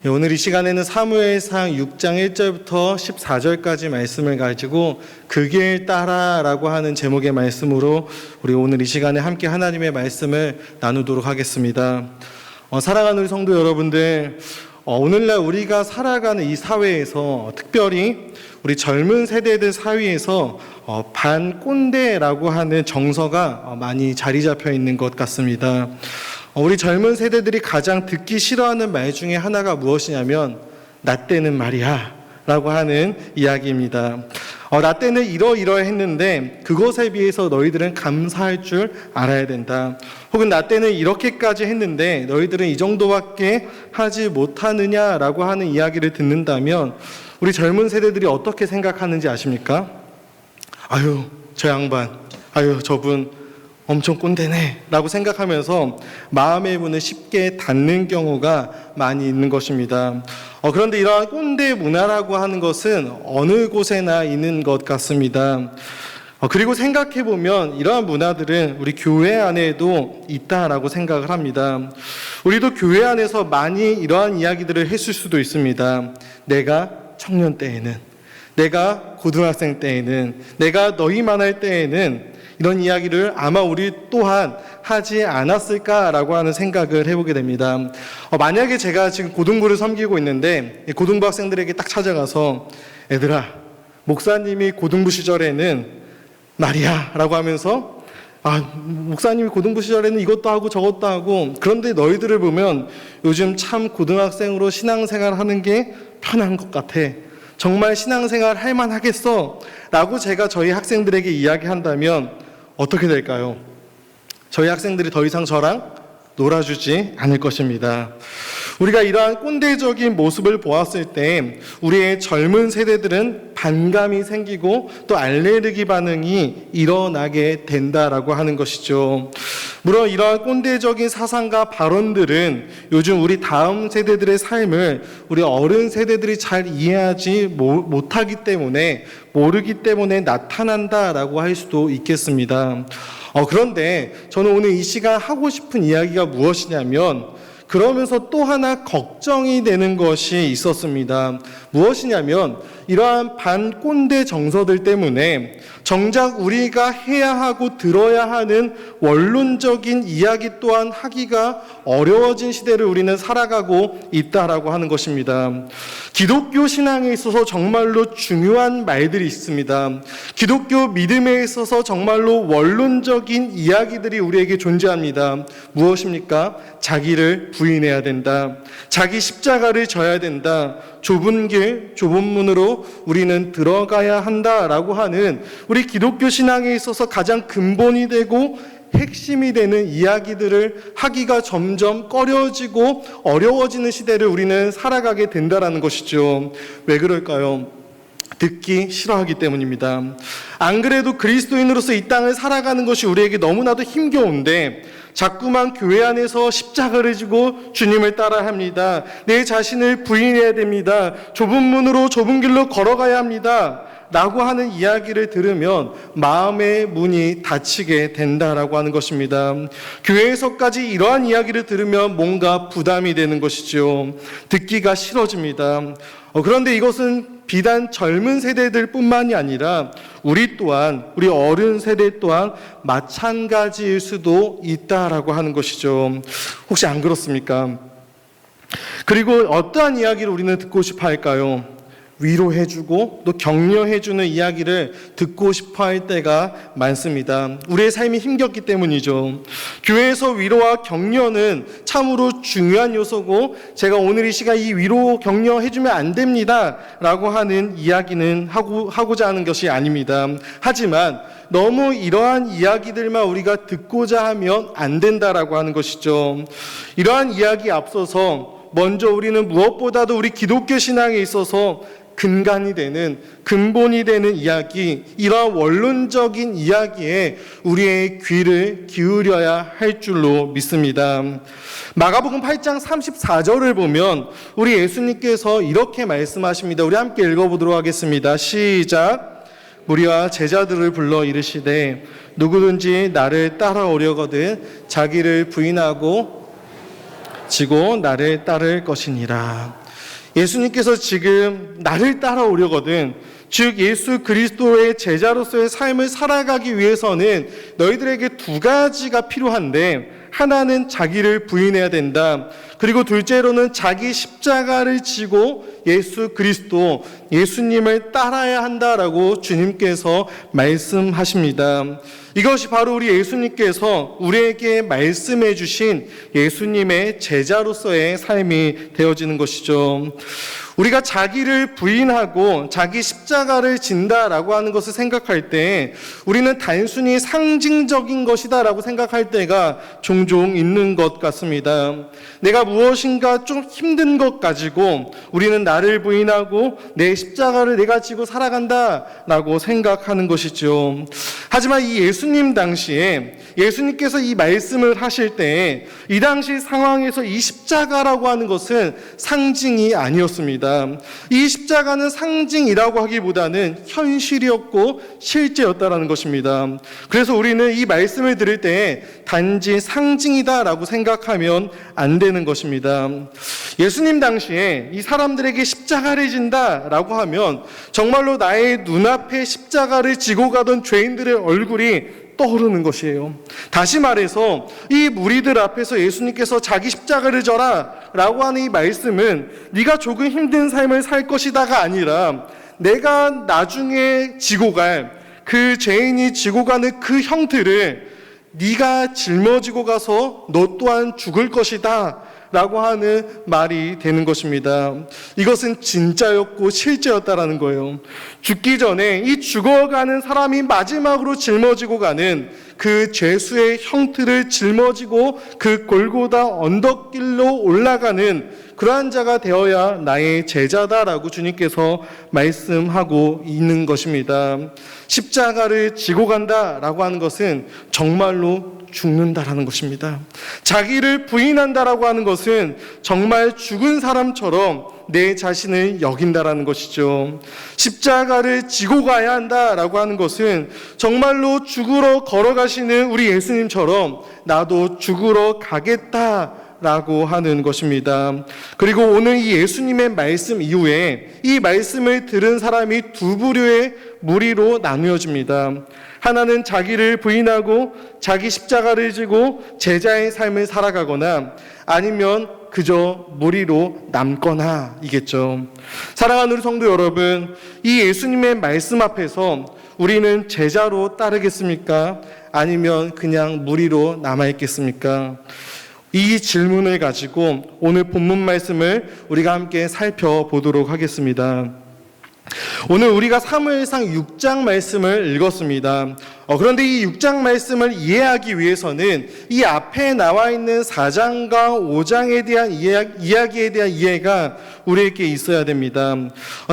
오늘 이 시간에는 사무엘상 6장 1절부터 14절까지 말씀을 가지고 그 길 따라라고 하는 제목의 말씀으로 우리 오늘 이 시간에 함께 하나님의 말씀을 나누도록 하겠습니다. 사랑하는 우리 성도 여러분들, 오늘날 우리가 살아가는 이 사회에서 특별히 우리 젊은 세대들 사이에서 반꼰대라고 하는 정서가 많이 자리 잡혀 있는 것 같습니다. 우리 젊은 세대들이 가장 듣기 싫어하는 말 중에 하나가 무엇이냐면 나 때는 말이야 라고 하는 이야기입니다. 나 때는 이러이러했는데 그것에 비해서 너희들은 감사할 줄 알아야 된다. 혹은 나 때는 이렇게까지 했는데 너희들은 이 정도밖에 하지 못하느냐라고 하는 이야기를 듣는다면 우리 젊은 세대들이 어떻게 생각하는지 아십니까? 아유 저 양반, 아유 저분 엄청 꼰대네 라고 생각하면서 마음의 문을 쉽게 닫는 경우가 많이 있는 것입니다. 그런데 이러한 꼰대 문화라고 하는 것은 어느 곳에나 있는 것 같습니다. 그리고 생각해보면 이러한 문화들은 우리 교회 안에도 있다라고 생각을 합니다. 우리도 교회 안에서 많이 이러한 이야기들을 했을 수도 있습니다. 내가 청년 때에는, 내가 고등학생 때에는, 내가 너희만 할 때에는 이런 이야기를 아마 우리 또한 하지 않았을까라고 하는 생각을 해보게 됩니다. 만약에 제가 지금 고등부를 섬기고 있는데 고등부 학생들에게 딱 찾아가서 얘들아, 목사님이 고등부 시절에는 말이야 라고 하면서 목사님이 고등부 시절에는 이것도 하고 저것도 하고 그런데 너희들을 보면 요즘 참 고등학생으로 신앙생활 하는 게 편한 것 같아. 정말 신앙생활 할 만하겠어 라고 제가 저희 학생들에게 이야기한다면 어떻게 될까요? 저희 학생들이 더 이상 저랑 놀아주지 않을 것입니다. 우리가 이러한 꼰대적인 모습을 보았을 때 우리의 젊은 세대들은 반감이 생기고 또 알레르기 반응이 일어나게 된다라고 하는 것이죠. 물론 이러한 꼰대적인 사상과 발언들은 요즘 우리 다음 세대들의 삶을 우리 어른 세대들이 잘 이해하지 못하기 때문에 모르기 때문에 나타난다라고 할 수도 있겠습니다. 그런데 저는 오늘 이 시간 하고 싶은 이야기가 무엇이냐면 그러면서 또 하나 걱정이 되는 것이 있었습니다. 무엇이냐면 이러한 반꼰대 정서들 때문에 정작 우리가 해야 하고 들어야 하는 원론적인 이야기 또한 하기가 어려워진 시대를 우리는 살아가고 있다라고 하는 것입니다. 기독교 신앙에 있어서 정말로 중요한 말들이 있습니다. 기독교 믿음에 있어서 정말로 원론적인 이야기들이 우리에게 존재합니다. 무엇입니까? 자기를 부인해야 된다. 자기 십자가를 져야 된다. 좁은 길, 좁은 문으로 우리는 들어가야 한다라고 하는 우리 기독교 신앙에 있어서 가장 근본이 되고 핵심이 되는 이야기들을 하기가 점점 꺼려지고 어려워지는 시대를 우리는 살아가게 된다라는 것이죠. 왜 그럴까요? 듣기 싫어하기 때문입니다. 안 그래도 그리스도인으로서 이 땅을 살아가는 것이 우리에게 너무나도 힘겨운데 자꾸만 교회 안에서 십자가를 지고 주님을 따라야 합니다. 내 자신을 부인해야 됩니다. 좁은 문으로 좁은 길로 걸어가야 합니다. 라고 하는 이야기를 들으면 마음의 문이 닫히게 된다라고 하는 것입니다. 교회에서까지 이러한 이야기를 들으면 뭔가 부담이 되는 것이죠. 듣기가 싫어집니다. 그런데 이것은 비단 젊은 세대들 뿐만이 아니라 우리 또한, 우리 어른 세대 또한 마찬가지일 수도 있다라고 하는 것이죠. 혹시 안 그렇습니까? 그리고 어떠한 이야기를 우리는 듣고 싶어 할까요? 위로해주고 또 격려해주는 이야기를 듣고 싶어 할 때가 많습니다. 우리의 삶이 힘겹기 때문이죠. 교회에서 위로와 격려는 참으로 중요한 요소고 제가 오늘 이 시간 이 위로 격려해주면 안 됩니다 라고 하는 이야기는 하고자 하는 것이 아닙니다. 하지만 너무 이러한 이야기들만 우리가 듣고자 하면 안 된다라고 하는 것이죠. 이러한 이야기에 앞서서 먼저 우리는 무엇보다도 우리 기독교 신앙에 있어서 근간이 되는, 근본이 되는 이야기, 이러한 원론적인 이야기에 우리의 귀를 기울여야 할 줄로 믿습니다. 마가복음 8장 34절을 보면 우리 예수님께서 이렇게 말씀하십니다. 우리 함께 읽어보도록 하겠습니다. 시작. 무리와 제자들을 불러 이르시되 누구든지 나를 따라오려거든 자기를 부인하고 지고 나를 따를 것이니라. 예수님께서 지금 나를 따라오려거든, 즉 예수 그리스도의 제자로서의 삶을 살아가기 위해서는 너희들에게 두 가지가 필요한데, 하나는 자기를 부인해야 된다. 그리고 둘째로는 자기 십자가를 지고 예수 그리스도, 예수님을 따라야 한다라고 주님께서 말씀하십니다. 이것이 바로 우리 예수님께서 우리에게 말씀해 주신 예수님의 제자로서의 삶이 되어지는 것이죠. 우리가 자기를 부인하고 자기 십자가를 진다라고 하는 것을 생각할 때 우리는 단순히 상징적인 것이다라고 생각할 때가 종종 있는 것 같습니다. 내가 무엇인가 좀 힘든 것 가지고 우리는 나를 부인하고 내 십자가를 내가 지고 살아간다라고 생각하는 것이죠. 하지만 이 예수님 당시에 예수님께서 이 말씀을 하실 때 이 당시 상황에서 이 십자가라고 하는 것은 상징이 아니었습니다. 이 십자가는 상징이라고 하기보다는 현실이었고 실제였다라는 것입니다. 그래서 우리는 이 말씀을 들을 때 단지 상징이다라고 생각하면 안 되는 것입니다. 예수님 당시에 이 사람들에게 십자가를 진다라고 하면 정말로 나의 눈앞에 십자가를 지고 가던 죄인들의 얼굴이 떠오르는 것이에요. 다시 말해서 이 무리들 앞에서 예수님께서 자기 십자가를 져라 라고 하는 이 말씀은 네가 조금 힘든 삶을 살 것이다가 아니라 내가 나중에 지고 갈 그 죄인이 지고 가는 그 형틀을 네가 짊어지고 가서 너 또한 죽을 것이다 라고 하는 말이 되는 것입니다. 이것은 진짜였고 실제였다라는 거예요. 죽기 전에 이 죽어가는 사람이 마지막으로 짊어지고 가는 그 죄수의 형틀을 짊어지고 그 골고다 언덕길로 올라가는 그러한 자가 되어야 나의 제자다라고 주님께서 말씀하고 있는 것입니다. 십자가를 지고 간다라고 하는 것은 정말로 죽는다라는 것입니다. 자기를 부인한다라고 하는 것은 정말 죽은 사람처럼 내 자신을 여긴다라는 것이죠. 십자가를 지고 가야 한다라고 하는 것은 정말로 죽으러 걸어가시는 우리 예수님처럼 나도 죽으러 가겠다라고 하는 것입니다. 그리고 오늘 이 예수님의 말씀 이후에 이 말씀을 들은 사람이 두 부류의 무리로 나누어집니다. 하나는 자기를 부인하고 자기 십자가를 지고 제자의 삶을 살아가거나 아니면 그저 무리로 남거나 이겠죠. 사랑하는 우리 성도 여러분, 이 예수님의 말씀 앞에서 우리는 제자로 따르겠습니까? 아니면 그냥 무리로 남아있겠습니까? 이 질문을 가지고 오늘 본문 말씀을 우리가 함께 살펴보도록 하겠습니다. 오늘 우리가 사무엘상 6장 말씀을 읽었습니다. 그런데 이 6장 말씀을 이해하기 위해서는 이 앞에 나와 있는 4장과 5장에 대한 이야기에 대한 이해가 우리에게 있어야 됩니다.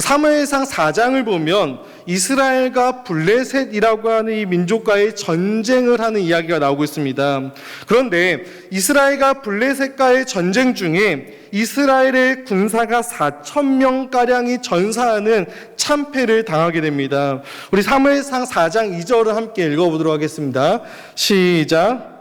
사무엘상 4장을 보면 이스라엘과 블레셋이라고 하는 이 민족과의 전쟁을 하는 이야기가 나오고 있습니다. 그런데 이스라엘과 블레셋과의 전쟁 중에 이스라엘의 군사가 4,000명가량이 전사하는 참패를 당하게 됩니다. 우리 사무엘상 4장 2절을 함께 읽어보도록 하겠습니다. 시작.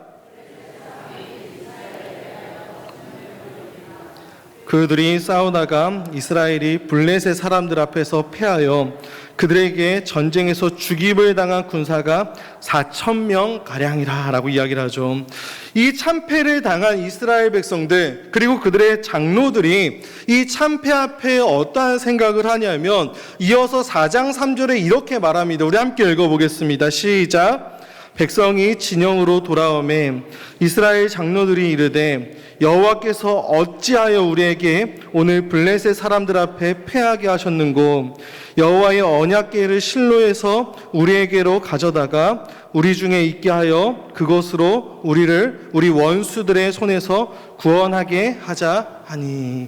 그들이 싸우다가 이스라엘이 블레셋 사람들 앞에서 패하여 그들에게 전쟁에서 죽임을 당한 군사가 4,000명가량이라 라고 이야기를 하죠. 이 참패를 당한 이스라엘 백성들 그리고 그들의 장로들이 이 참패 앞에 어떠한 생각을 하냐면 이어서 4장 3절에 이렇게 말합니다. 우리 함께 읽어보겠습니다. 시작. 백성이 진영으로 돌아오매 이스라엘 장로들이 이르되 여호와께서 어찌하여 우리에게 오늘 블레셋 사람들 앞에 패하게 하셨는고 여호와의 언약궤를 실로에서 우리에게로 가져다가 우리 중에 있게 하여 그것으로 우리를 우리 원수들의 손에서 구원하게 하자 하니.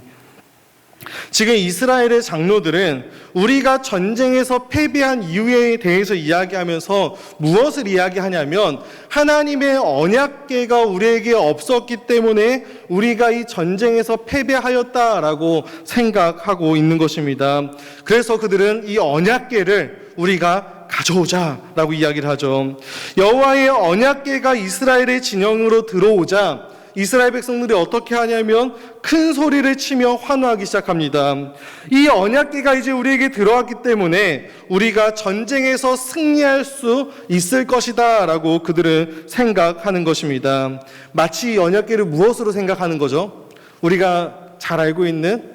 지금 이스라엘의 장로들은 우리가 전쟁에서 패배한 이유에 대해서 이야기하면서 무엇을 이야기하냐면 하나님의 언약궤가 우리에게 없었기 때문에 우리가 이 전쟁에서 패배하였다라고 생각하고 있는 것입니다. 그래서 그들은 이 언약궤를 우리가 가져오자라고 이야기를 하죠. 여호와의 언약궤가 이스라엘의 진영으로 들어오자 이스라엘 백성들이 어떻게 하냐면 큰 소리를 치며 환호하기 시작합니다. 이 언약궤가 이제 우리에게 들어왔기 때문에 우리가 전쟁에서 승리할 수 있을 것이다 라고 그들은 생각하는 것입니다. 마치 이 언약궤를 무엇으로 생각하는 거죠? 우리가 잘 알고 있는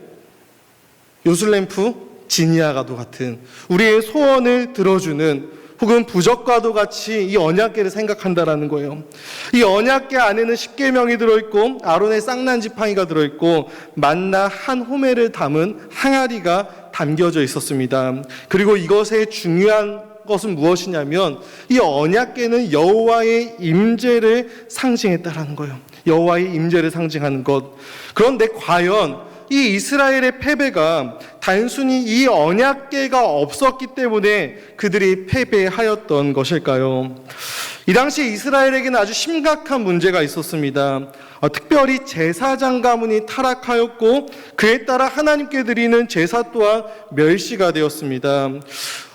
요술램프 지니아가도 같은 우리의 소원을 들어주는, 혹은 부적과도 같이 이 언약궤를 생각한다라는 거예요. 이 언약궤 안에는 십계명이 들어있고 아론의 쌍난 지팡이가 들어있고 만나 한 호멜을 담은 항아리가 담겨져 있었습니다. 그리고 이것의 중요한 것은 무엇이냐면 이 언약궤는 여호와의 임재를 상징했다라는 거예요. 여호와의 임재를 상징하는 것. 그런데 과연 이 이스라엘의 패배가 단순히 이 언약궤가 없었기 때문에 그들이 패배하였던 것일까요? 이 당시 이스라엘에게는 아주 심각한 문제가 있었습니다. 특별히 제사장 가문이 타락하였고 그에 따라 하나님께 드리는 제사 또한 멸시가 되었습니다.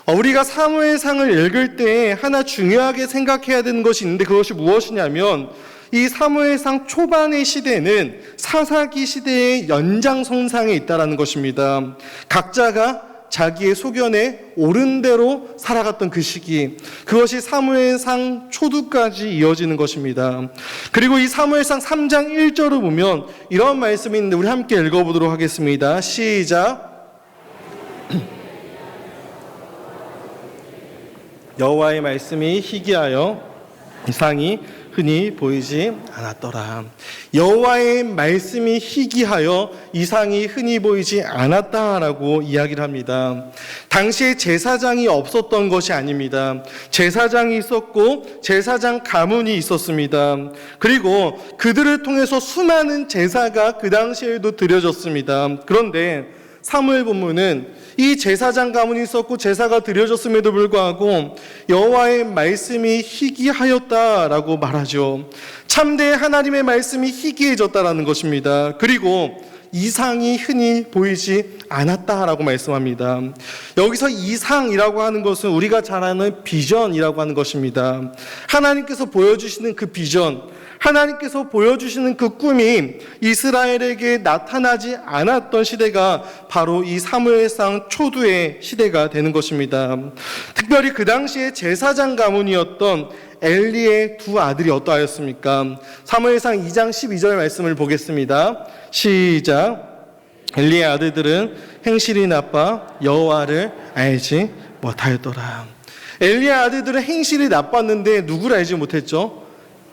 우리가 사무엘상을 읽을 때 하나 중요하게 생각해야 되는 것이 있는데 그것이 무엇이냐면 이 사무엘상 초반의 시대는 사사기 시대의 연장선상에 있다라는 것입니다. 각자가 자기의 소견에 옳은 대로 살아갔던 그 시기, 그것이 사무엘상 초두까지 이어지는 것입니다. 그리고 이 사무엘상 3장 1절을 보면 이런 말씀이 있는데 우리 함께 읽어보도록 하겠습니다. 시작. 여호와의 말씀이 희귀하여 이상이 흔히 보이지 않았더라. 여호와의 말씀이 희귀하여 이상이 흔히 보이지 않았다라고 이야기를 합니다. 당시에 제사장이 없었던 것이 아닙니다. 제사장이 있었고 제사장 가문이 있었습니다. 그리고 그들을 통해서 수많은 제사가 그 당시에도 드려졌습니다. 그런데 사무엘 본문은 이 제사장 가문이 있었고 제사가 드려졌음에도 불구하고 여호와의 말씀이 희귀하였다라고 말하죠. 참된 하나님의 말씀이 희귀해졌다라는 것입니다. 그리고 이상이 흔히 보이지 않았다라고 말씀합니다. 여기서 이상이라고 하는 것은 우리가 잘 아는 비전이라고 하는 것입니다. 하나님께서 보여주시는 그 비전, 하나님께서 보여주시는 그 꿈이 이스라엘에게 나타나지 않았던 시대가 바로 이 사무엘상 초두의 시대가 되는 것입니다. 특별히 그 당시에 제사장 가문이었던 엘리의 두 아들이 어떠하였습니까? 사무엘상 2장 12절 말씀을 보겠습니다. 시작. 엘리의 아들들은 행실이 나빠 여호와를 알지 못하였더라. 엘리의 아들들은 행실이 나빴는데 누구를 알지 못했죠?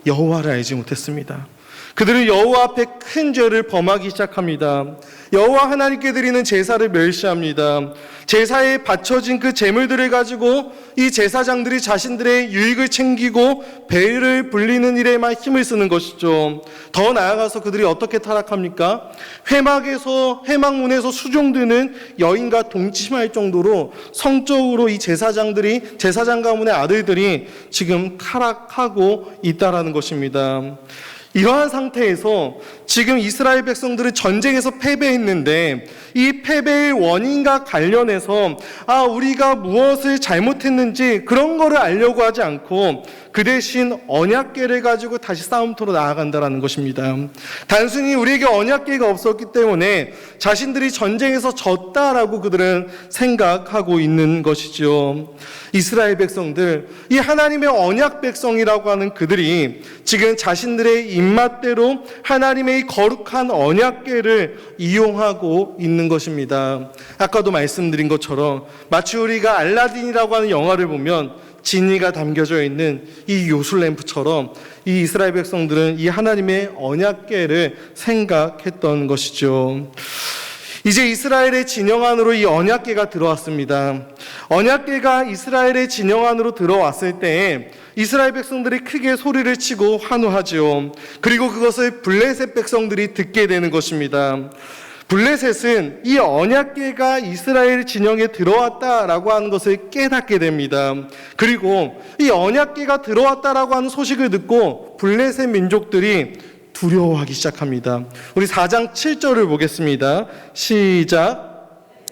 여호와를 알지 못했습니다. 그들은 여호와 앞에 큰 죄를 범하기 시작합니다. 여호와 하나님께 드리는 제사를 멸시합니다. 제사에 바쳐진 그 제물들을 가지고 이 제사장들이 자신들의 유익을 챙기고 배를 불리는 일에만 힘을 쓰는 것이죠. 더 나아가서 그들이 어떻게 타락합니까? 회막문에서 수종드는 여인과 동침할 정도로 성적으로 이 제사장들이, 제사장 가문의 아들들이 지금 타락하고 있다라는 것입니다. 이러한 상태에서 지금 이스라엘 백성들은 전쟁에서 패배했는데 이 패배의 원인과 관련해서 우리가 무엇을 잘못했는지 그런 거를 알려고 하지 않고 그 대신 언약궤를 가지고 다시 싸움터로 나아간다는 것입니다. 단순히 우리에게 언약궤가 없었기 때문에 자신들이 전쟁에서 졌다라고 그들은 생각하고 있는 것이죠. 이스라엘 백성들, 이 하나님의 언약 백성이라고 하는 그들이 지금 자신들의 입맛대로 하나님의 이 거룩한 언약궤를 이용하고 있는 것입니다. 아까도 말씀드린 것처럼 마치 우리가 알라딘이라고 하는 영화를 보면 진리가 담겨져 있는 이 요술램프처럼 이 이스라엘 백성들은 이 하나님의 언약궤를 생각했던 것이죠. 이제 이스라엘의 진영 안으로 이 언약궤가 들어왔습니다. 언약궤가 이스라엘의 진영 안으로 들어왔을 때 이스라엘 백성들이 크게 소리를 치고 환호하죠. 그리고 그것을 블레셋 백성들이 듣게 되는 것입니다. 블레셋은 이 언약궤가 이스라엘 진영에 들어왔다라고 하는 것을 깨닫게 됩니다. 그리고 이 언약궤가 들어왔다라고 하는 소식을 듣고 블레셋 민족들이 두려워하기 시작합니다. 우리 4장 7절을 보겠습니다. 시작.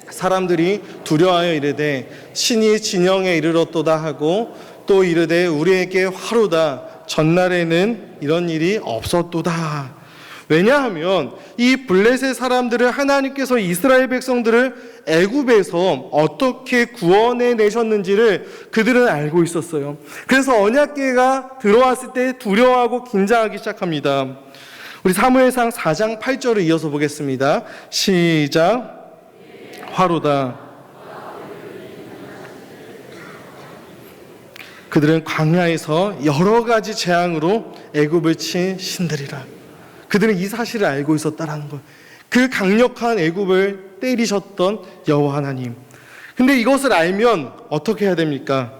사람들이 두려워하여 이르되 신이 진영에 이르렀도다 하고 또 이르되 우리에게 화로다. 전날에는 이런 일이 없었도다. 왜냐하면 이 블레셋 사람들을 하나님께서 이스라엘 백성들을 애굽에서 어떻게 구원해 내셨는지를 그들은 알고 있었어요. 그래서 언약궤가 들어왔을 때 두려워하고 긴장하기 시작합니다. 우리 사무엘상 4장 8절을 이어서 보겠습니다. 시작. 화로다. 그들은 광야에서 여러 가지 재앙으로 애굽을 친 신들이라. 그들은 이 사실을 알고 있었다라는 거예요. 그 강력한 애굽을 때리셨던 여호와 하나님. 근데 이것을 알면 어떻게 해야 됩니까?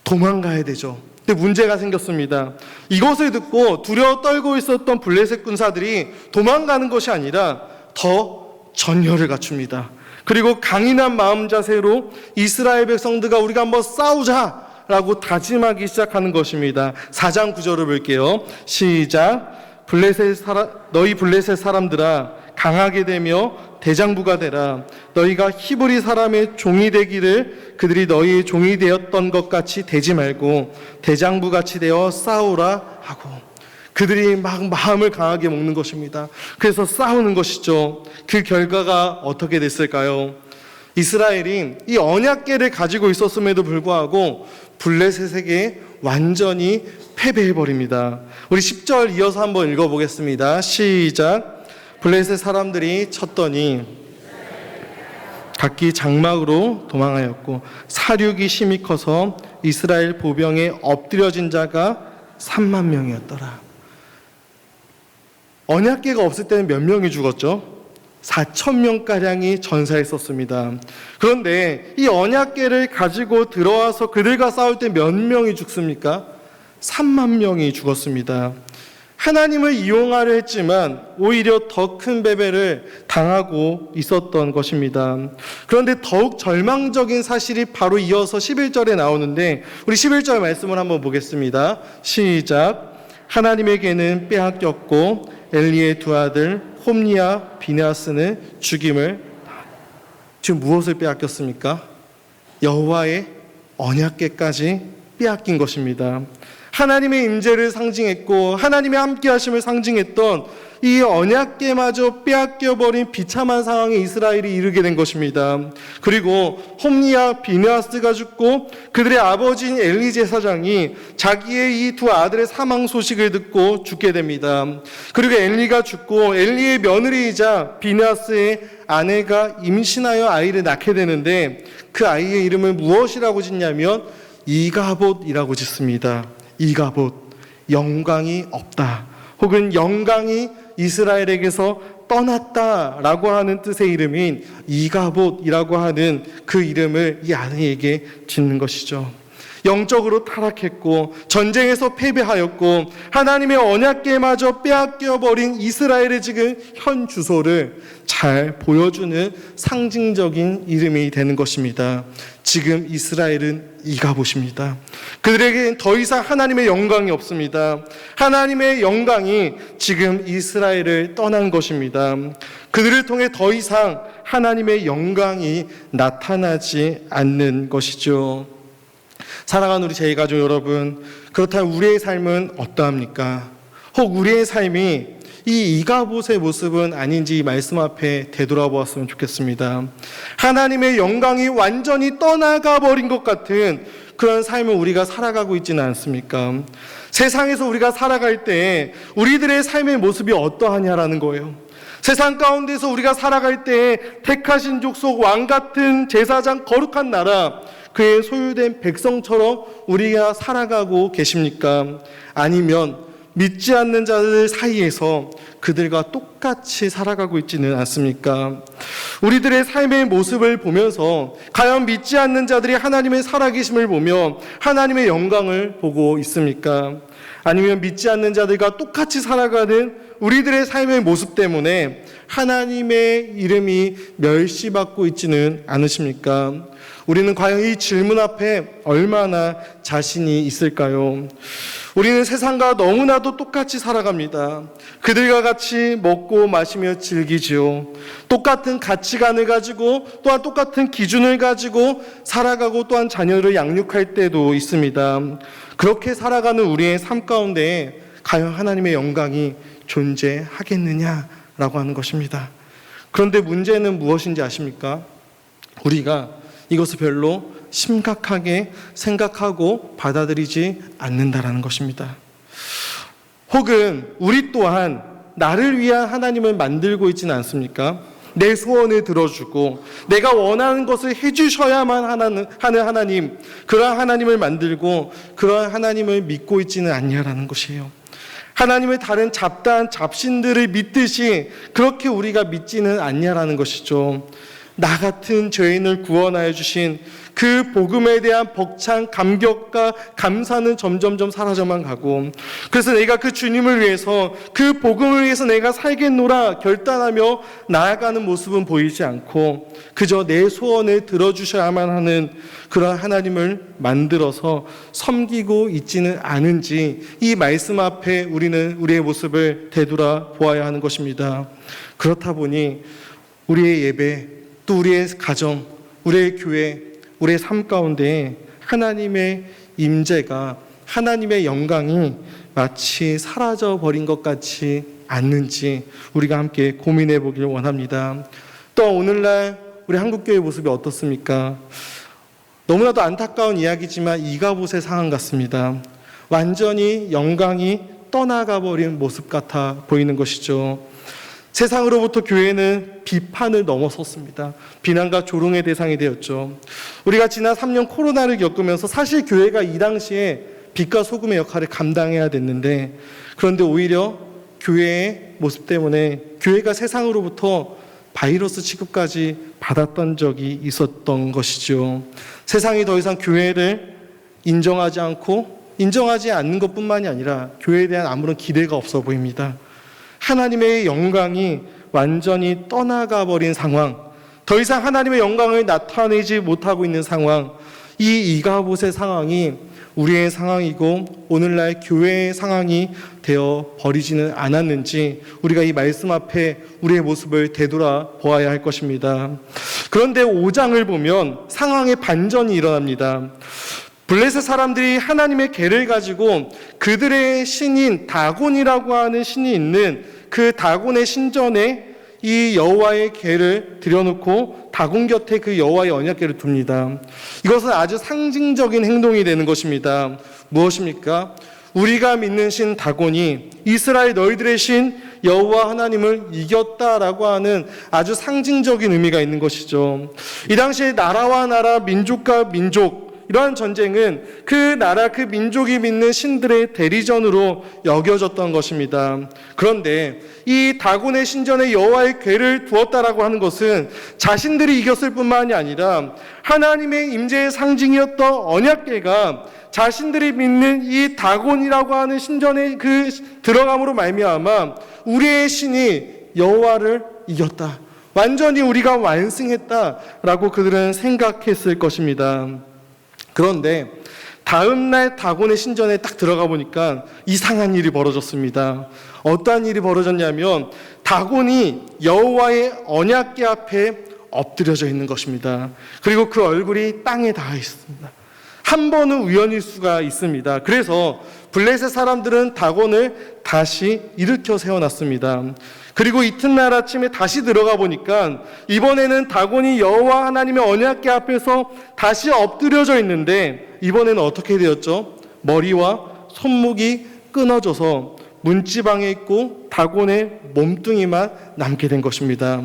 도망가야 되죠. 근데 문제가 생겼습니다. 이것을 듣고 두려워 떨고 있었던 블레셋 군사들이 도망가는 것이 아니라 더 전열을 갖춥니다. 그리고 강인한 마음 자세로 이스라엘 백성들과 우리가 한번 싸우자라고 다짐하기 시작하는 것입니다. 4장 9절을 볼게요. 시작. 너희 블레셋 사람들아, 강하게 되며 대장부가 되라. 너희가 히브리 사람의 종이 되기를 그들이 너희의 종이 되었던 것 같이 되지 말고 대장부 같이 되어 싸우라 하고. 그들이 막 마음을 강하게 먹는 것입니다. 그래서 싸우는 것이죠. 그 결과가 어떻게 됐을까요? 이스라엘이 이 언약궤를 가지고 있었음에도 불구하고 블레셋에게 완전히 패배해버립니다. 우리 10절 이어서 한번 읽어보겠습니다. 시작. 블레셋 사람들이 쳤더니 각기 장막으로 도망하였고 사륙이 심히 커서 이스라엘 보병에 엎드려진 자가 3만 명이었더라. 언약궤가 없을 때는 몇 명이 죽었죠? 4,000명가량이 전사했었습니다. 그런데 이 언약궤를 가지고 들어와서 그들과 싸울 때 몇 명이 죽습니까? 3만 명이 죽었습니다. 하나님을 이용하려 했지만 오히려 더 큰 패배를 당하고 있었던 것입니다. 그런데 더욱 절망적인 사실이 바로 이어서 11절에 나오는데 우리 11절 말씀을 한번 보겠습니다. 시작. 하나님에게는 빼앗겼고 엘리의 두 아들 홈니와 비느하스는 죽임을. 지금 무엇을 빼앗겼습니까? 여호와의 언약궤까지 빼앗긴 것입니다. 하나님의 임재를 상징했고 하나님의 함께하심을 상징했던 이 언약궤마저 빼앗겨버린 비참한 상황에 이스라엘이 이르게 된 것입니다. 그리고 홈니와 비느하스가 죽고 그들의 아버지인 엘리 제사장이 자기의 이 두 아들의 사망 소식을 듣고 죽게 됩니다. 그리고 엘리가 죽고 엘리의 며느리이자 비느하스의 아내가 임신하여 아이를 낳게 되는데 그 아이의 이름을 무엇이라고 짓냐면 이가봇이라고 짓습니다. 이가봇, 영광이 없다, 혹은 영광이 이스라엘에게서 떠났다라고 하는 뜻의 이름인 이가봇이라고 하는 그 이름을 이 아내에게 짓는 것이죠. 영적으로 타락했고 전쟁에서 패배하였고 하나님의 언약궤마저 빼앗겨버린 이스라엘의 지금 현 주소를 잘 보여주는 상징적인 이름이 되는 것입니다. 지금 이스라엘은 이가봇입니다. 그들에게는 더 이상 하나님의 영광이 없습니다. 하나님의 영광이 지금 이스라엘을 떠난 것입니다. 그들을 통해 더 이상 하나님의 영광이 나타나지 않는 것이죠. 사랑하는 우리 제2가족 여러분, 그렇다면 우리의 삶은 어떠합니까? 혹 우리의 삶이 이 이가봇의 모습은 아닌지 이 말씀 앞에 되돌아보았으면 좋겠습니다. 하나님의 영광이 완전히 떠나가 버린 것 같은 그런 삶을 우리가 살아가고 있지는 않습니까? 세상에서 우리가 살아갈 때 우리들의 삶의 모습이 어떠하냐라는 거예요. 세상 가운데서 우리가 살아갈 때 택하신 족속, 왕 같은 제사장, 거룩한 나라, 그의 소유된 백성처럼 우리가 살아가고 계십니까? 아니면 믿지 않는 자들 사이에서 그들과 똑같이 살아가고 있지는 않습니까? 우리들의 삶의 모습을 보면서 과연 믿지 않는 자들이 하나님의 살아계심을 보며 하나님의 영광을 보고 있습니까? 아니면 믿지 않는 자들과 똑같이 살아가는 우리들의 삶의 모습 때문에 하나님의 이름이 멸시받고 있지는 않으십니까? 우리는 과연 이 질문 앞에 얼마나 자신이 있을까요? 우리는 세상과 너무나도 똑같이 살아갑니다. 그들과 같이 먹고 마시며 즐기지요. 똑같은 가치관을 가지고 또한 똑같은 기준을 가지고 살아가고 또한 자녀를 양육할 때도 있습니다. 그렇게 살아가는 우리의 삶 가운데 과연 하나님의 영광이 존재하겠느냐라고 하는 것입니다. 그런데 문제는 무엇인지 아십니까? 우리가 이것을 별로 심각하게 생각하고 받아들이지 않는다라는 것입니다. 혹은 우리 또한 나를 위한 하나님을 만들고 있지는 않습니까? 내 소원을 들어주고 내가 원하는 것을 해주셔야만 하는 하나님, 그러한 하나님을 만들고 그러한 하나님을 믿고 있지는 않냐라는 것이에요. 하나님을 다른 잡다한 잡신들을 믿듯이 그렇게 우리가 믿지는 않냐라는 것이죠. 나 같은 죄인을 구원하여 주신 그 복음에 대한 벅찬 감격과 감사는 점점점 사라져만 가고, 그래서 내가 그 주님을 위해서, 그 복음을 위해서 내가 살겠노라 결단하며 나아가는 모습은 보이지 않고 그저 내 소원을 들어주셔야만 하는 그런 하나님을 만들어서 섬기고 있지는 않은지 이 말씀 앞에 우리는 우리의 모습을 되돌아 보아야 하는 것입니다. 그렇다 보니 우리의 예배, 또 우리의 가정, 우리의 교회, 우리의 삶 가운데 하나님의 임재가, 하나님의 영광이 마치 사라져버린 것 같지 않는지 우리가 함께 고민해 보길 원합니다. 또 오늘날 우리 한국교회의 모습이 어떻습니까? 너무나도 안타까운 이야기지만 이가봇의 상황 같습니다. 완전히 영광이 떠나가버린 모습 같아 보이는 것이죠. 세상으로부터 교회는 비판을 넘어섰습니다. 비난과 조롱의 대상이 되었죠. 우리가 지난 3년 코로나를 겪으면서 사실 교회가 이 당시에 빛과 소금의 역할을 감당해야 됐는데, 그런데 오히려 교회의 모습 때문에 교회가 세상으로부터 바이러스 취급까지 받았던 적이 있었던 것이죠. 세상이 더 이상 교회를 인정하지 않고 인정하지 않는 것뿐만이 아니라 교회에 대한 아무런 기대가 없어 보입니다. 하나님의 영광이 완전히 떠나가 버린 상황, 더 이상 하나님의 영광을 나타내지 못하고 있는 상황, 이 이가봇의 상황이 우리의 상황이고 오늘날 교회의 상황이 되어 버리지는 않았는지 우리가 이 말씀 앞에 우리의 모습을 되돌아 보아야 할 것입니다. 그런데 5장을 보면 상황의 반전이 일어납니다. 블레셋 사람들이 하나님의 궤를 가지고 그들의 신인 다곤이라고 하는 신이 있는 그 다곤의 신전에 이 여호와의 궤를 들여놓고 다곤 곁에 그 여호와의 언약궤를 둡니다. 이것은 아주 상징적인 행동이 되는 것입니다. 무엇입니까? 우리가 믿는 신 다곤이 이스라엘 너희들의 신 여호와 하나님을 이겼다라고 하는 아주 상징적인 의미가 있는 것이죠. 이 당시에 나라와 나라, 민족과 민족, 이러한 전쟁은 그 나라, 그 민족이 믿는 신들의 대리전으로 여겨졌던 것입니다. 그런데 이 다곤의 신전에 여호와의 궤를 두었다라고 하는 것은 자신들이 이겼을 뿐만이 아니라 하나님의 임재의 상징이었던 언약궤가 자신들이 믿는 이 다곤이라고 하는 신전에 그 들어감으로 말미암아 우리의 신이 여호와를 이겼다, 완전히 우리가 완승했다라고 그들은 생각했을 것입니다. 그런데 다음날 다곤의 신전에 딱 들어가 보니까 이상한 일이 벌어졌습니다. 어떠한 일이 벌어졌냐면 다곤이 여호와의 언약궤 앞에 엎드려져 있는 것입니다. 그리고 그 얼굴이 땅에 닿아 있습니다. 한 번은 우연일 수가 있습니다. 그래서 블레셋 사람들은 다곤을 다시 일으켜 세워놨습니다. 그리고 이튿날 아침에 다시 들어가 보니까 이번에는 다곤이 여호와 하나님의 언약궤 앞에서 다시 엎드려져 있는데 이번에는 어떻게 되었죠? 머리와 손목이 끊어져서 문지방에 있고 다곤의 몸뚱이만 남게 된 것입니다.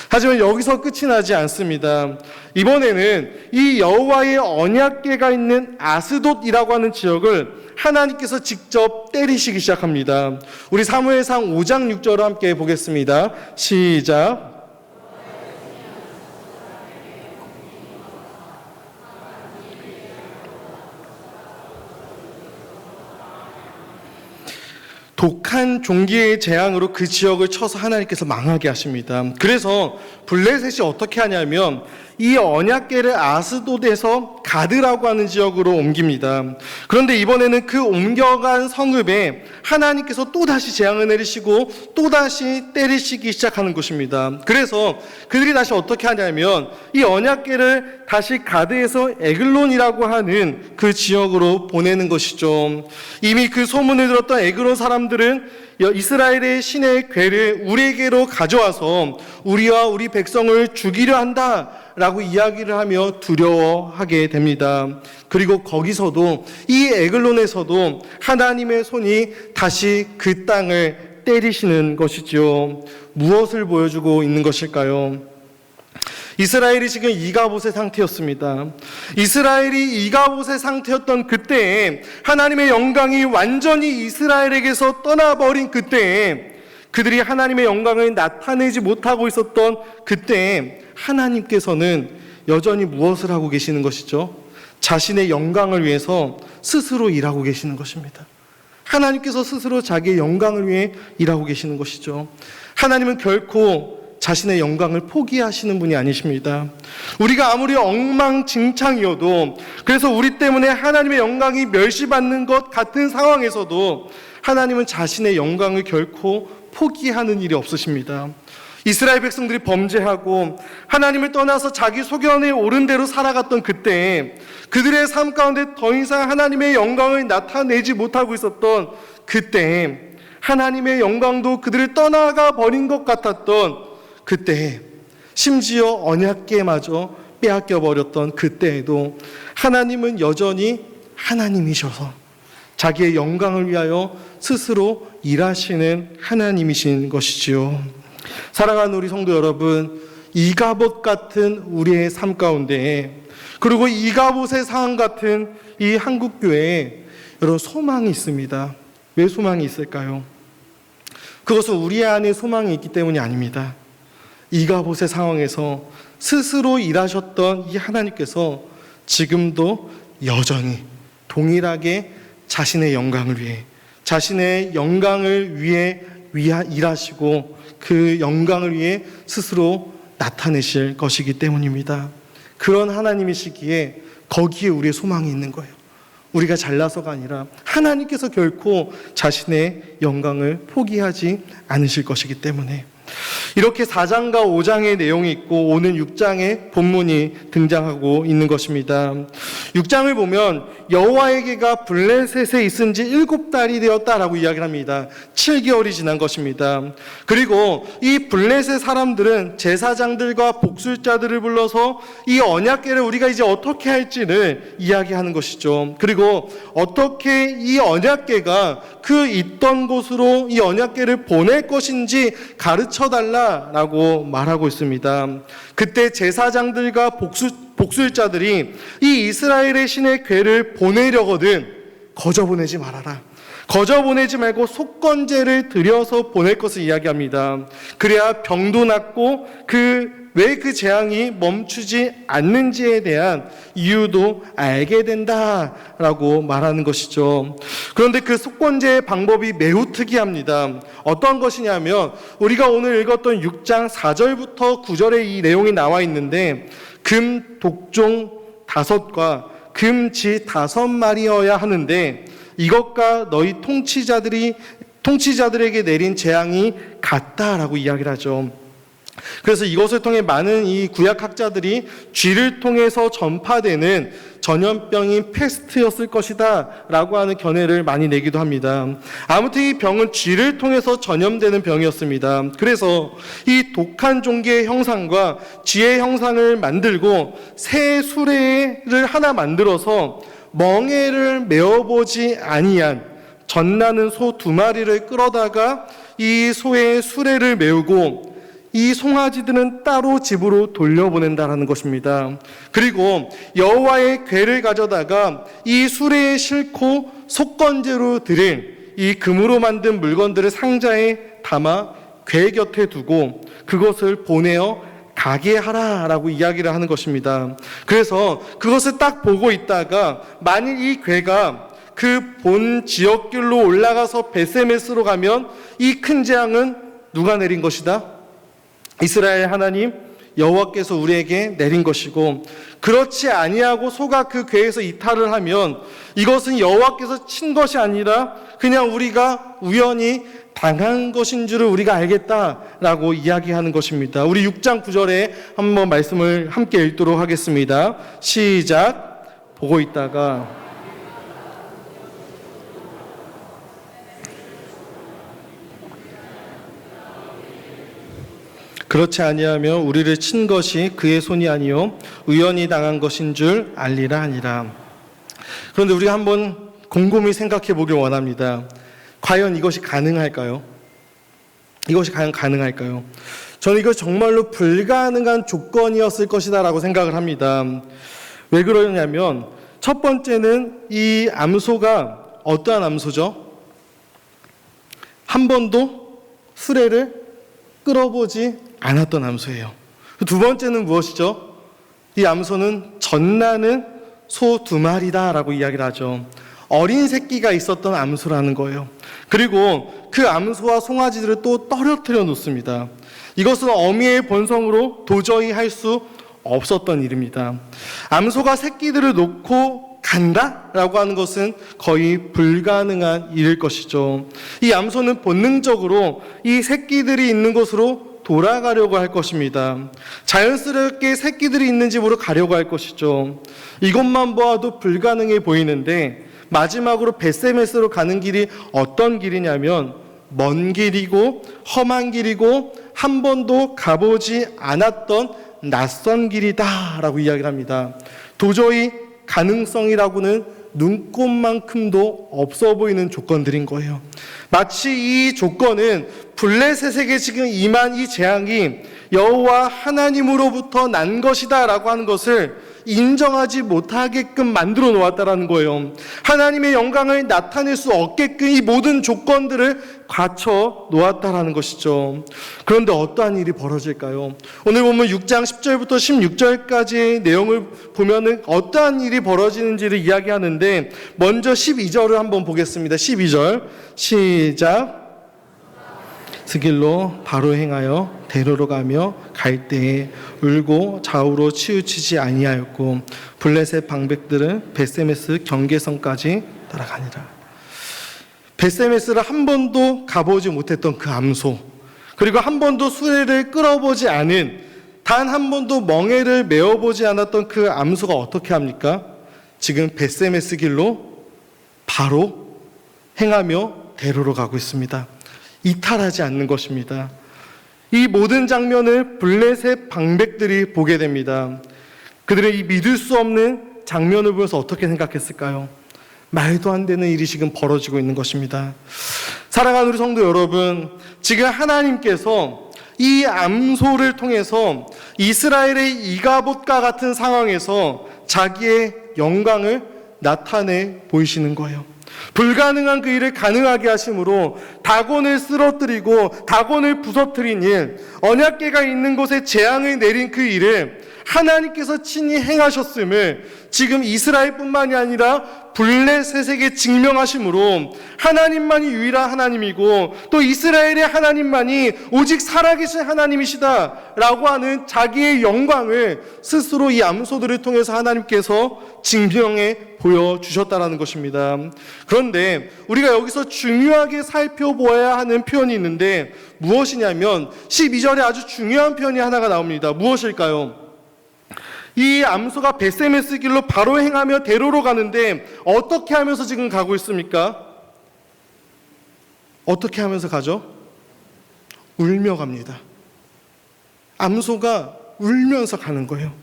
하지만 여기서 끝이 나지 않습니다. 이번에는 이 여호와의 언약궤가 있는 아스돗이라고 하는 지역을 하나님께서 직접 때리시기 시작합니다. 우리 사무엘상 5장 6절을 함께 보겠습니다. 시작. 독한 종기의 재앙으로 그 지역을 쳐서 하나님께서 망하게 하십니다. 그래서 블레셋이 어떻게 하냐면 이 언약궤를 아스돗에서 가드라고 하는 지역으로 옮깁니다. 그런데 이번에는 그 옮겨간 성읍에 하나님께서 또다시 재앙을 내리시고 또다시 때리시기 시작하는 것입니다. 그래서 그들이 다시 어떻게 하냐면 이 언약궤를 다시 가드에서 에글론이라고 하는 그 지역으로 보내는 것이죠. 이미 그 소문을 들었던 에글론 사람들은 이스라엘의 신의 궤를 우리에게로 가져와서 우리와 우리 백성을 죽이려 한다라고 이야기를 하며 두려워하게 됩니다. 그리고 거기서도 이 에글론에서도 하나님의 손이 다시 그 땅을 때리시는 것이죠. 무엇을 보여주고 있는 것일까요? 이스라엘이 지금 이가봇의 상태였습니다. 이스라엘이 이가봇의 상태였던 그때에 하나님의 영광이 완전히 이스라엘에게서 떠나버린 그때에 그들이 하나님의 영광을 나타내지 못하고 있었던 그때에 하나님께서는 여전히 무엇을 하고 계시는 것이죠? 자신의 영광을 위해서 스스로 일하고 계시는 것입니다. 하나님께서 스스로 자기의 영광을 위해 일하고 계시는 것이죠. 하나님은 결코 자신의 영광을 포기하시는 분이 아니십니다. 우리가 아무리 엉망진창이어도, 그래서 우리 때문에 하나님의 영광이 멸시받는 것 같은 상황에서도 하나님은 자신의 영광을 결코 포기하는 일이 없으십니다. 이스라엘 백성들이 범죄하고 하나님을 떠나서 자기 소견에 옳은 대로 살아갔던 그때, 그들의 삶 가운데 더 이상 하나님의 영광을 나타내지 못하고 있었던 그때, 하나님의 영광도 그들을 떠나가 버린 것 같았던 그때, 심지어 언약궤마저 빼앗겨 버렸던 그때에도 하나님은 여전히 하나님이셔서 자기의 영광을 위하여 스스로 일하시는 하나님이신 것이지요. 사랑하는 우리 성도 여러분, 이가봇 같은 우리의 삶 가운데, 그리고 이가봇의 상황 같은 이 한국교회에 여러분 소망이 있습니다. 왜 소망이 있을까요? 그것은 우리 안에 소망이 있기 때문이 아닙니다. 이가봇의 상황에서 스스로 일하셨던 이 하나님께서 지금도 여전히 동일하게 자신의 영광을 위해, 자신의 영광을 위해 일하시고 그 영광을 위해 스스로 나타내실 것이기 때문입니다. 그런 하나님이시기에 거기에 우리의 소망이 있는 거예요. 우리가 잘나서가 아니라 하나님께서 결코 자신의 영광을 포기하지 않으실 것이기 때문에, 이렇게 4장과 5장의 내용이 있고 오늘 6장의 본문이 등장하고 있는 것입니다. 6장을 보면 여호와의 궤가 블레셋에 있은 지 7달이 되었다라고 이야기를 합니다. 7개월이 지난 것입니다. 그리고 이 블레셋 사람들은 제사장들과 복술자들을 불러서 이 언약궤를 우리가 이제 어떻게 할지를 이야기하는 것이죠. 그리고 어떻게 이 언약궤가 그 있던 곳으로 이 언약궤를 보낼 것인지 가르쳐달라라고 말하고 있습니다. 그때 제사장들과 복술자들이 이 이스라엘의 신의 궤를 보내려거든 거저 보내지 말아라. 거저 보내지 말고 속건제를 드려서 보낼 것을 이야기합니다. 그래야 병도 낫고 왜 그 재앙이 멈추지 않는지에 대한 이유도 알게 된다라고 말하는 것이죠. 그런데 그 속건제의 방법이 매우 특이합니다. 어떤 것이냐면 우리가 오늘 읽었던 6장 4절부터 9절에 이 내용이 나와 있는데, 금 독종 5과 금지 5마리여야 하는데 이것과 너희 통치자들에게 내린 재앙이 같다라고 이야기를 하죠. 그래서 이것을 통해 많은 이 구약학자들이 쥐를 통해서 전파되는 전염병인 페스트였을 것이다 라고 하는 견해를 많이 내기도 합니다. 아무튼 이 병은 쥐를 통해서 전염되는 병이었습니다. 그래서 이 독한 종기의 형상과 쥐의 형상을 만들고 새 수레를 하나 만들어서 멍에를 메어보지 아니한 젖나는 소 2마리를 끌어다가 이 소의 수레를 메우고 이 송아지들은 따로 집으로 돌려보낸다라는 것입니다. 그리고 여호와의 궤를 가져다가 이 수레에 싣고 속건제로 드린 이 금으로 만든 물건들을 상자에 담아 궤 곁에 두고 그것을 보내어 가게 하라라고 이야기를 하는 것입니다. 그래서 그것을 딱 보고 있다가 만일 이 궤가 그 본 지역길로 올라가서 베세메스로 가면 이 큰 재앙은 누가 내린 것이다? 이스라엘 하나님 여호와께서 우리에게 내린 것이고, 그렇지 아니하고 소가 그 궤에서 이탈을 하면 이것은 여호와께서 친 것이 아니라 그냥 우리가 우연히 당한 것인 줄을 우리가 알겠다라고 이야기하는 것입니다. 우리 6장 9절에 한번 말씀을 함께 읽도록 하겠습니다. 시작. 보고 있다가 그렇지 아니하며 우리를 친 것이 그의 손이 아니요 우연히 당한 것인 줄 알리라 하니라. 그런데 우리가 한번 곰곰이 생각해 보길 원합니다. 과연 이것이 가능할까요? 이것이 과연 가능할까요? 저는 이거 정말로 불가능한 조건이었을 것이다라고 생각을 합니다. 왜 그러냐면 첫 번째는 이 암소가 어떠한 암소죠? 한 번도 수레를 끌어보지 않았던 암소예요. 두 번째는 무엇이죠? 이 암소는 젖나는 소 2마리다라고 이야기를 하죠. 어린 새끼가 있었던 암소라는 거예요. 그리고 그 암소와 송아지들을 또 떨어뜨려 놓습니다. 이것은 어미의 본성으로 도저히 할 수 없었던 일입니다. 암소가 새끼들을 놓고 간다라고 하는 것은 거의 불가능한 일일 것이죠. 이 암소는 본능적으로 이 새끼들이 있는 곳으로 돌아가려고 할 것입니다. 자연스럽게 새끼들이 있는 집으로 가려고 할 것이죠. 이것만 보아도 불가능해 보이는데 마지막으로 벳세메스로 가는 길이 어떤 길이냐면 먼 길이고 험한 길이고 한 번도 가보지 않았던 낯선 길이다라고 이야기를 합니다. 도저히 가능성이라고는 눈꼽만큼도 없어 보이는 조건들인 거예요. 마치 이 조건은 블레셋에게 지금 임한 이 재앙이 여호와 하나님으로부터 난 것이다 라고 하는 것을 인정하지 못하게끔 만들어 놓았다라는 거예요. 하나님의 영광을 나타낼 수 없게끔 이 모든 조건들을 갖춰 놓았다라는 것이죠. 그런데 어떠한 일이 벌어질까요? 오늘 보면 6장 10절부터 16절까지의 내용을 보면은 어떠한 일이 벌어지는지를 이야기하는데 먼저 12절을 한번 보겠습니다. 12절 시작. 스길로 바로 행하여 대로로 가며 갈 때에 울고 좌우로 치우치지 아니하였고 블레셋 방백들은 벳세메스 경계선까지 따라가니라. 벳세메스를 한 번도 가보지 못했던 그 암소, 그리고 한 번도 수레를 끌어보지 않은, 단 한 번도 멍에를 메어보지 않았던 그 암소가 어떻게 합니까? 지금 벳세메스 길로 바로 행하며 대로로 가고 있습니다. 이탈하지 않는 것입니다. 이 모든 장면을 블레셋 방백들이 보게 됩니다. 그들의 이 믿을 수 없는 장면을 보면서 어떻게 생각했을까요? 말도 안 되는 일이 지금 벌어지고 있는 것입니다. 사랑하는 우리 성도 여러분, 지금 하나님께서 이 암소를 통해서 이스라엘의 이가봇과 같은 상황에서 자기의 영광을 나타내 보이시는 거예요. 불가능한 그 일을 가능하게 하심으로 다곤을 쓰러뜨리고 다곤을 부서뜨린 일, 언약궤가 있는 곳에 재앙을 내린 그 일을 하나님께서 친히 행하셨음을 지금 이스라엘뿐만이 아니라 블레셋에게 증명하심으로 하나님만이 유일한 하나님이고 또 이스라엘의 하나님만이 오직 살아계신 하나님이시다라고 하는 자기의 영광을 스스로 이 암소들을 통해서 하나님께서 증명해 보여주셨다라는 것입니다. 그런데 우리가 여기서 중요하게 살펴보아야 하는 표현이 있는데 무엇이냐면 12절에 아주 중요한 표현이 하나가 나옵니다. 무엇일까요? 이 암소가 벳세메스 길로 바로 행하며 대로로 가는데 어떻게 하면서 지금 가고 있습니까? 어떻게 하면서 가죠? 울며 갑니다. 암소가 울면서 가는 거예요.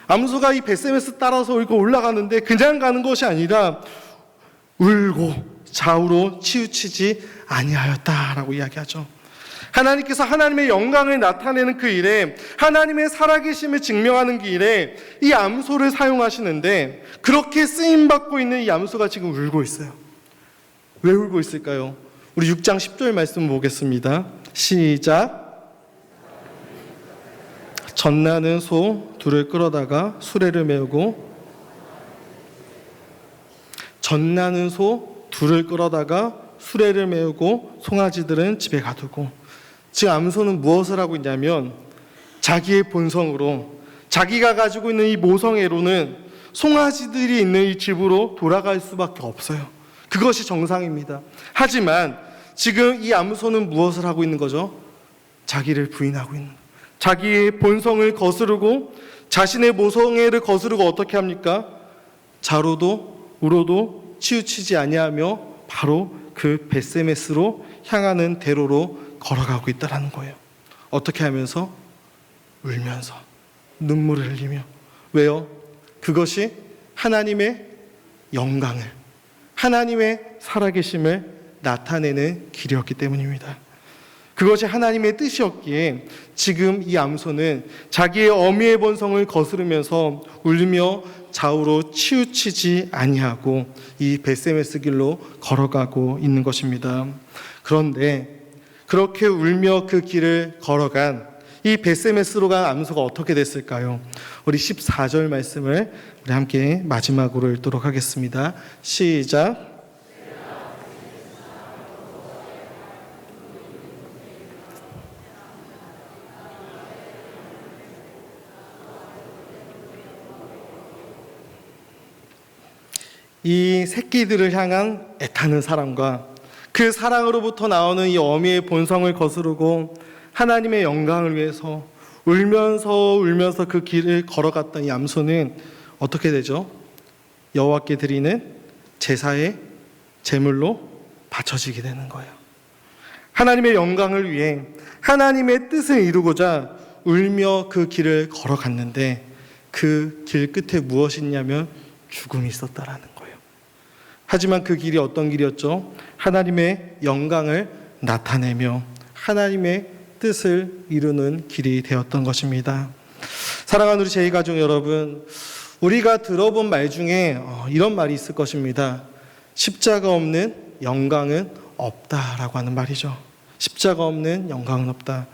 암소가 이 벳세메스 따라서 올라가는데 그냥 가는 것이 아니라 울고 좌우로 치우치지 아니하였다라고 이야기하죠. 하나님께서 하나님의 영광을 나타내는 그 일에, 하나님의 살아계심을 증명하는 그 일에 이 암소를 사용하시는데 그렇게 쓰임받고 있는 이 암소가 지금 울고 있어요. 왜 울고 있을까요? 우리 6장 10절 말씀 보겠습니다. 시작. 젖나는 소 둘을 끌어다가 수레를 메우고, 젖나는 소 둘을 끌어다가 수레를 메우고 송아지들은 집에 가두고. 지금 암소는 무엇을 하고 있냐면 자기의 본성으로, 자기가 가지고 있는 이 모성애로는 송아지들이 있는 이 집으로 돌아갈 수밖에 없어요. 그것이 정상입니다. 하지만 지금 이 암소는 무엇을 하고 있는 거죠? 자기를 부인하고 있는, 자기의 본성을 거스르고 자신의 모성애를 거스르고 어떻게 합니까? 자로도 우로도 치우치지 아니하며 바로 그 벳세메스로 향하는 대로로 걸어가고 있다는 거예요. 어떻게 하면서? 울면서, 눈물을 흘리며. 왜요? 그것이 하나님의 영광을, 하나님의 살아계심을 나타내는 길이었기 때문입니다. 그것이 하나님의 뜻이었기에 지금 이 암소는 자기의 어미의 본성을 거스르면서 울며 좌우로 치우치지 아니하고 이 벳세메스 길로 걸어가고 있는 것입니다. 그런데 그렇게 울며 그 길을 걸어간 이 벳세메스로 간 암소가 어떻게 됐을까요? 우리 14절 말씀을 우리 함께 마지막으로 읽도록 하겠습니다. 시작. 이 새끼들을 향한 애타는 사랑과 그 사랑으로부터 나오는 이 어미의 본성을 거스르고 하나님의 영광을 위해서 울면서 그 길을 걸어갔던 이 암소는 어떻게 되죠? 여호와께 드리는 제사의 제물로 바쳐지게 되는 거예요. 하나님의 영광을 위해 하나님의 뜻을 이루고자 울며 그 길을 걸어갔는데 그 길 끝에 무엇이 있냐면 죽음이 있었다라는 거예요. 하지만 그 길이 어떤 길이었죠? 하나님의 영광을 나타내며 하나님의 뜻을 이루는 길이 되었던 것입니다. 사랑하는 우리 제2가족 여러분, 우리가 들어본 말 중에 이런 말이 있을 것입니다. 십자가 없는 영광은 없다라고 하는 말이죠. 십자가 없는 영광은 없다.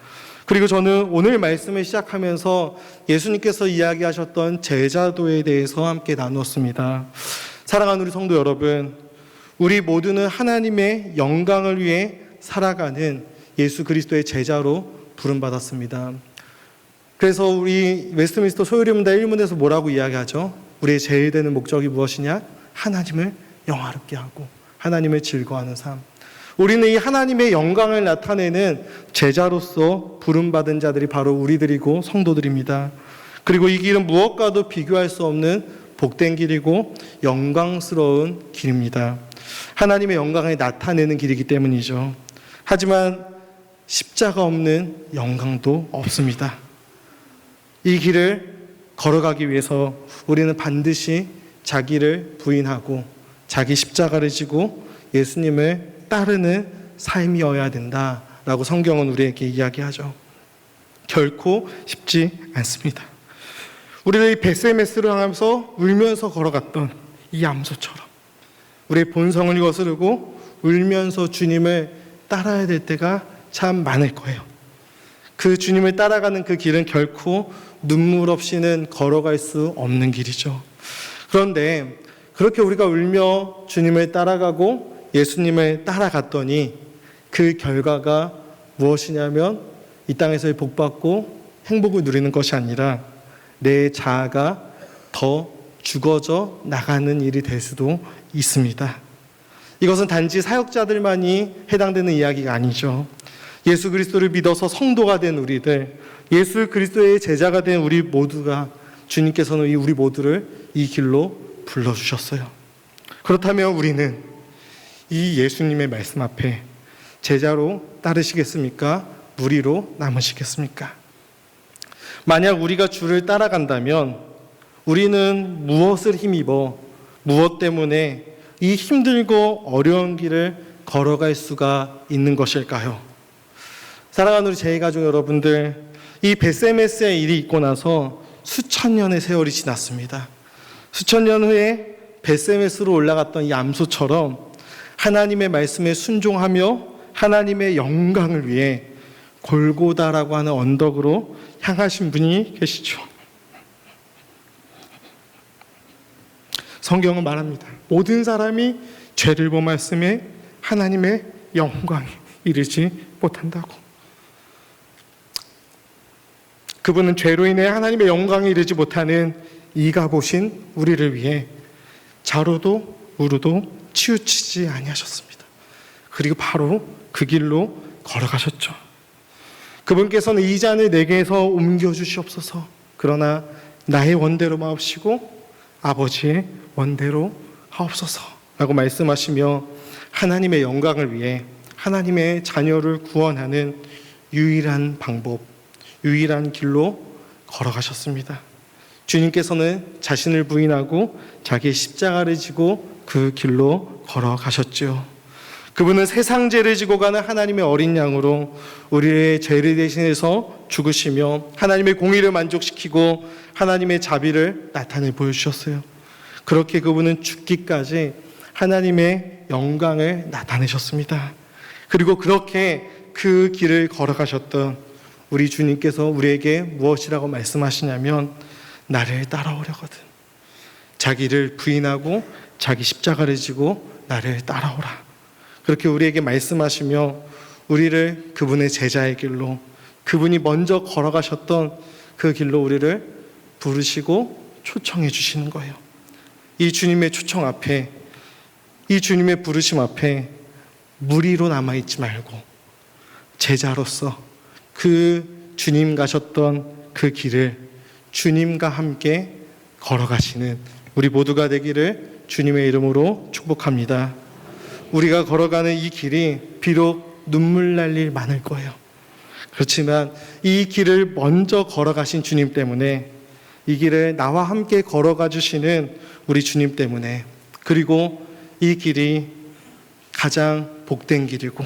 그리고 저는 오늘 말씀을 시작하면서 예수님께서 이야기하셨던 제자도에 대해서 함께 나누었습니다. 사랑하는 우리 성도 여러분, 우리 모두는 하나님의 영광을 위해 살아가는 예수 그리스도의 제자로 부름받았습니다. 그래서 우리 웨스트민스터 소요리문다 1문에서 뭐라고 이야기하죠? 우리의 제일 되는 목적이 무엇이냐? 하나님을 영화롭게 하고 하나님을 즐거워하는 삶. 우리는 이 하나님의 영광을 나타내는 제자로서 부름받은 자들이 바로 우리들이고 성도들입니다. 그리고 이 길은 무엇과도 비교할 수 없는 복된 길이고 영광스러운 길입니다. 하나님의 영광을 나타내는 길이기 때문이죠. 하지만 십자가 없는 영광도 없습니다. 이 길을 걸어가기 위해서 우리는 반드시 자기를 부인하고 자기 십자가를 지고 예수님을 따르는 삶이어야 된다라고 성경은 우리에게 이야기하죠. 결코 쉽지 않습니다. 우리들이 벳세메스를 향하면서 울면서 걸어갔던 이 암소처럼 우리의 본성을 거스르고 울면서 주님을 따라야 될 때가 참 많을 거예요. 그 주님을 따라가는 그 길은 결코 눈물 없이는 걸어갈 수 없는 길이죠. 그런데 그렇게 우리가 울며 주님을 따라가고 예수님을 따라갔더니 그 결과가 무엇이냐면 이 땅에서의 복받고 행복을 누리는 것이 아니라 내 자아가 더 죽어져 나가는 일이 될 수도 있습니다. 이것은 단지 사역자들만이 해당되는 이야기가 아니죠. 예수 그리스도를 믿어서 성도가 된 우리들, 예수 그리스도의 제자가 된 우리 모두가 주님께서는 우리 모두를 이 길로 불러주셨어요. 그렇다면 우리는 이 예수님의 말씀 앞에 제자로 따르시겠습니까? 무리로 남으시겠습니까? 만약 우리가 주를 따라간다면 우리는 무엇을 힘입어 무엇 때문에 이 힘들고 어려운 길을 걸어갈 수가 있는 것일까요? 사랑하는 우리 제2가족 여러분들, 이 벳세메스의 일이 있고 나서 수천 년의 세월이 지났습니다. 수천 년 후에 벳세메스로 올라갔던 이 암소처럼 하나님의 말씀에 순종하며 하나님의 영광을 위해 골고다라고 하는 언덕으로 향하신 분이 계시죠. 성경은 말합니다. 모든 사람이 죄를 범했음에 하나님의 영광에 이르지 못한다고. 그분은 죄로 인해 하나님의 영광에 이르지 못하는 이가 보신 우리를 위해 자로도 우루도 치우치지 아니하셨습니다. 그리고 바로 그 길로 걸어가셨죠. 그분께서는 이 잔을 내게서 옮겨주시옵소서. 그러나 나의 원대로 마옵시고 아버지의 원대로 하옵소서 라고 말씀하시며 하나님의 영광을 위해 하나님의 자녀를 구원하는 유일한 방법, 유일한 길로 걸어가셨습니다. 주님께서는 자신을 부인하고 자기의 십자가를 지고 그 길로 걸어가셨죠. 그분은 세상 죄를 지고 가는 하나님의 어린 양으로 우리의 죄를 대신해서 죽으시며 하나님의 공의를 만족시키고 하나님의 자비를 나타내 보여주셨어요. 그렇게 그분은 죽기까지 하나님의 영광을 나타내셨습니다. 그리고 그렇게 그 길을 걸어가셨던 우리 주님께서 우리에게 무엇이라고 말씀하시냐면 나를 따라오려거든. 자기를 부인하고 자기 십자가를 지고 나를 따라오라. 그렇게 우리에게 말씀하시며 우리를 그분의 제자의 길로, 그분이 먼저 걸어가셨던 그 길로 우리를 부르시고 초청해 주시는 거예요. 이 주님의 초청 앞에, 이 주님의 부르심 앞에 무리로 남아있지 말고 제자로서 그 주님 가셨던 그 길을 주님과 함께 걸어가시는 우리 모두가 되기를 주님의 이름으로 축복합니다. 우리가 걸어가는 이 길이 비록 눈물 날 일 많을 거예요. 그렇지만 이 길을 먼저 걸어가신 주님 때문에, 이 길을 나와 함께 걸어가 주시는 우리 주님 때문에, 그리고 이 길이 가장 복된 길이고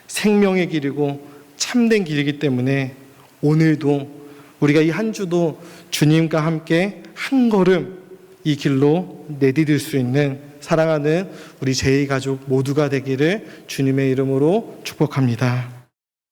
생명의 길이고 참된 길이기 때문에 오늘도 우리가 이 한 주도 주님과 함께 한 걸음 이 길로 내디딜 수 있는 사랑하는 우리 제2가족 모두가 되기를 주님의 이름으로 축복합니다.